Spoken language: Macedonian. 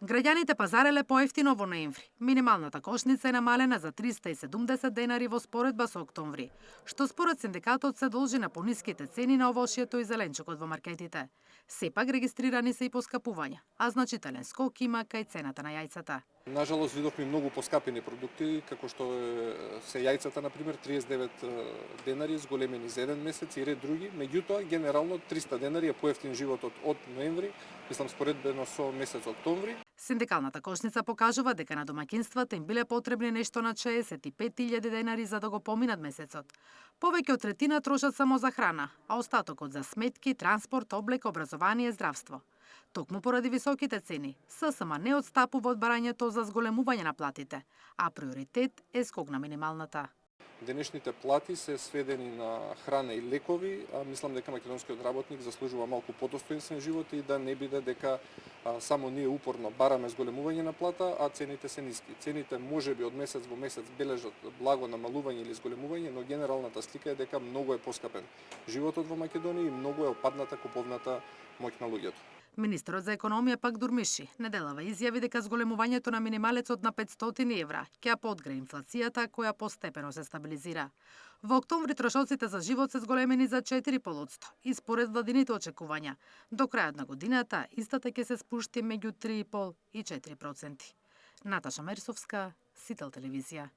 Граѓаните пазареле поевтино во ноември. Минималната кошница е намалена за 370 денари во споредба со октомври, што според синдикатот се должи на пониските цени на овошјето и зеленчукот во маркетите. Сепак регистрирани се и поскапувања, а значителен скок има кај цената на јајцата. Нажалост, видовме многу поскапени продукти, како што се јајцата, например, 39 денари зголемени за еден месец и ред други. Меѓутоа, генерално 300 денари е поевтин животот од ноември, мислам споредбено со месец октомври. Синдикалната кошница покажува дека на домаќинствата им биле потребни нешто на 65.000 денари за да го поминат месецот. Повеќе од третина трошат само за храна, а остатокот за сметки, транспорт, облека, образование, здравство. Токму поради високите цени, ССМ не отстапува од барањето за зголемување на платите, а приоритет е скок на минималната. Денешните плати се сведени на храна и лекови, а мислам дека македонскиот работник заслужува малку подостоинствен живот и да не биде дека само ние упорно бараме зголемување на плата, а цените се ниски. Цените можеби од месец во месец бележат благо намалување или зголемување, но генералната слика е дека многу е поскапен животот во Македонија и многу е опадната куповната моќ на луѓето. Министерот за економија пак Дурмиши неделава изјави дека зголемувањето на минималецот на 500 евра ќе ја подгре инфлацијата која постепено се стабилизира. Во октомври трошоците за живот се зголемени за 4,5% и според владините очекувања, до крајот на годината истата ќе се спушти меѓу 3,5 и 4%. Наташа Мерсовска, Сител телевизија.